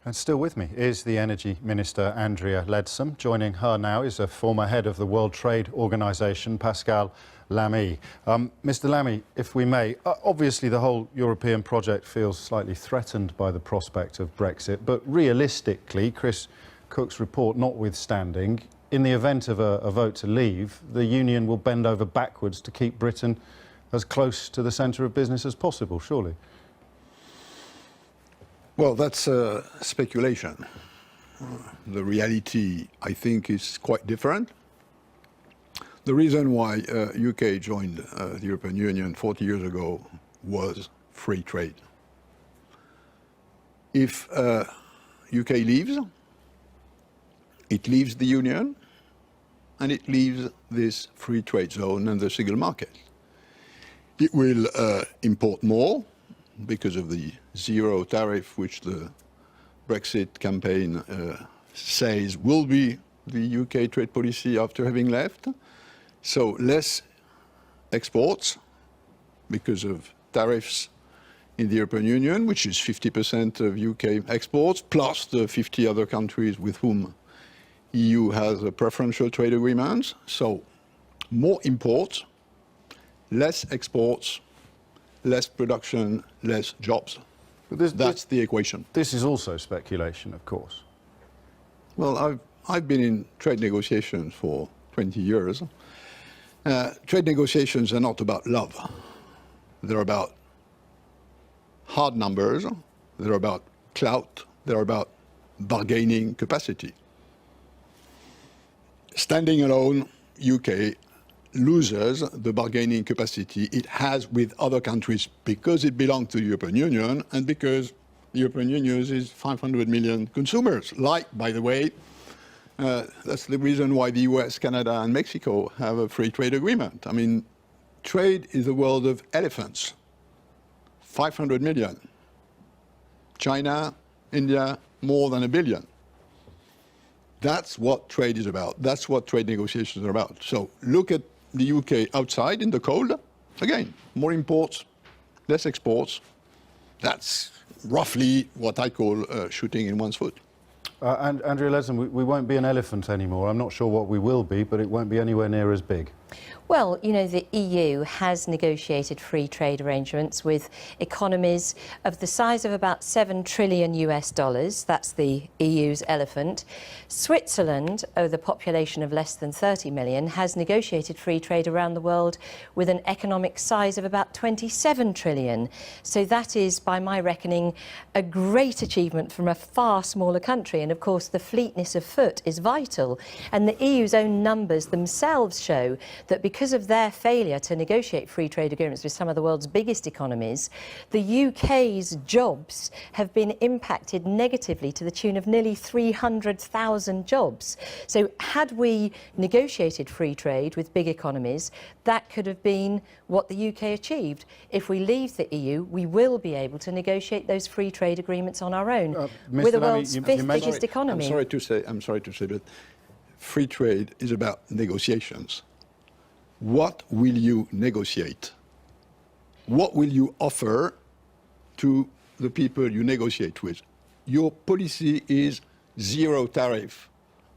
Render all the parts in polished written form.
And still with me is the Energy Minister, Andrea Leadsom. Joining her now is a former head of the World Trade Organization, Pascal Lamy. Mr. Lamy, if we may, obviously the whole European project feels slightly threatened by the prospect of Brexit, but realistically, Chris Cook's report notwithstanding, in the event of a vote to leave, the Union will bend over backwards to keep Britain as close to the centre of business as possible, surely? Well, that's speculation. The reality, I think, is quite different. The reason why UK joined the European Union 40 years ago was free trade. If UK leaves, it leaves the Union and it leaves this free trade zone and the single market. It will import more because of the zero tariff, which the Brexit campaign says will be the UK trade policy after having left. So less exports because of tariffs in the European Union, which is 50% of UK exports, plus the 50 other countries with whom EU has a preferential trade agreements. So more imports, less exports, less production, less jobs. That's the equation. This is also speculation, of course. Well, I've been in trade negotiations for 20 years. Trade negotiations are not about love. They're about hard numbers. They're about clout. They're about bargaining capacity. Standing alone, UK loses the bargaining capacity it has with other countries because it belongs to the European Union and because the European Union is 500 million consumers. Like, by the way, that's the reason why the US, Canada and Mexico have a free trade agreement. I mean, trade is a world of elephants. 500 million. China, India, more than 1 billion. That's what trade is about. That's what trade negotiations are about. So look at the UK outside in the cold. Again, more imports, less exports. That's roughly what I call shooting in one's foot. And Andrea Leadsom, we won't be an elephant anymore. I'm not sure what we will be, but it won't be anywhere near as big. Well, you know, the EU has negotiated free trade arrangements with economies of the size of about $7 trillion US. That's the EU's elephant. Switzerland, with a population of less than 30 million, has negotiated free trade around the world with an economic size of about 27 trillion. So that is, by my reckoning, a great achievement from a far smaller country. And of course, the fleetness of foot is vital. And the EU's own numbers themselves show that because of their failure to negotiate free trade agreements with some of the world's biggest economies, the UK's jobs have been impacted negatively to the tune of nearly 300,000 jobs. So had we negotiated free trade with big economies, that could have been what the UK achieved. If we leave the EU, we will be able to negotiate those free trade agreements on our own with the world's fifth biggest economy. I'm sorry to say, but free trade is about negotiations. What will you negotiate? What will you offer to the people you negotiate with? Your policy is zero tariff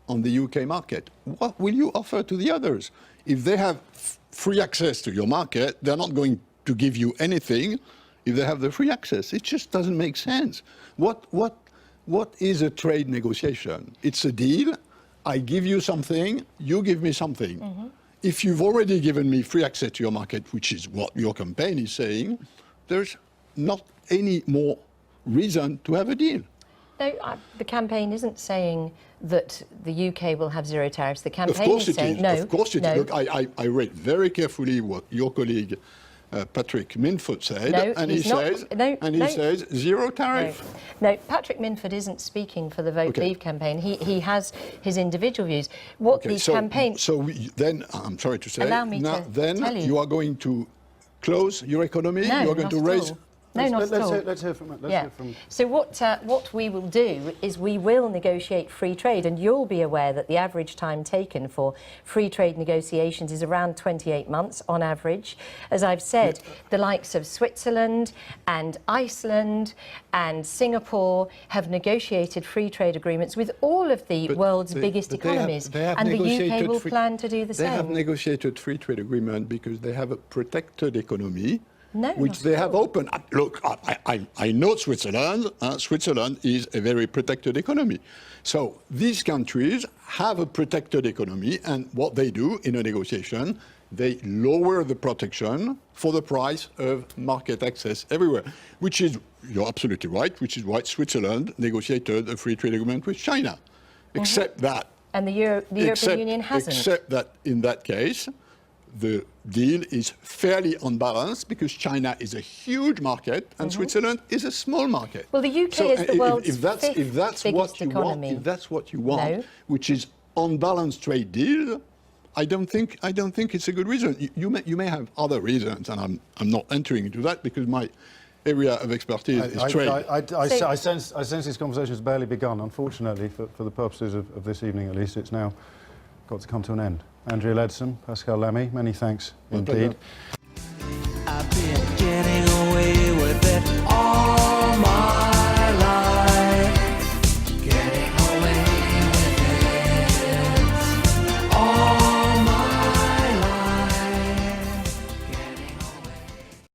on the UK market. What will you offer to the others? If they have free access to your market, they're not going to give you anything if they have the free access. It just doesn't make sense. What is a trade negotiation? It's a deal. I give you something, you give me something. Mm-hmm. If you've already given me free access to your market, which is what your campaign is saying, there's not any more reason to have a deal. No, the campaign isn't saying that the UK will have zero tariffs. The campaign is saying no. Of course it is. Look, I read very carefully what your colleague Patrick Minford said, and he says zero tariff. No, Patrick Minford isn't speaking for the Vote Leave campaign. He has his individual views. What the campaign... So then, I'm sorry to say, allow me to tell you. You are going to close your economy? No, you are going to raise... No, not at all. Let's hear from... So what we will do is we will negotiate free trade, and you'll be aware that the average time taken for free trade negotiations is around 28 months on average. As I've said, the likes of Switzerland and Iceland and Singapore have negotiated free trade agreements with all of the world's biggest economies, and the UK will plan to do the same. They have negotiated free trade agreement because they have a protected economy, which they have opened. Look, I know Switzerland. Switzerland is a very protected economy. So these countries have a protected economy, and what they do in a negotiation, they lower the protection for the price of market access everywhere, which is, you're absolutely right, which is why Switzerland negotiated a free trade agreement with China. Except that... And the European Union hasn't. Except that in that case, the deal is fairly unbalanced because China is a huge market and Switzerland is a small market. Well, the UK is the world's if that's biggest economy. If that's what you want, which is unbalanced trade deal, I don't think it's a good reason. You may have other reasons, and I'm not entering into that because my area of expertise is trade. I sense this conversation has barely begun. Unfortunately, for the purposes of this evening, at least, it's now got to come to an end. Andrea Leadsom, Pascal Lamy, many thanks indeed.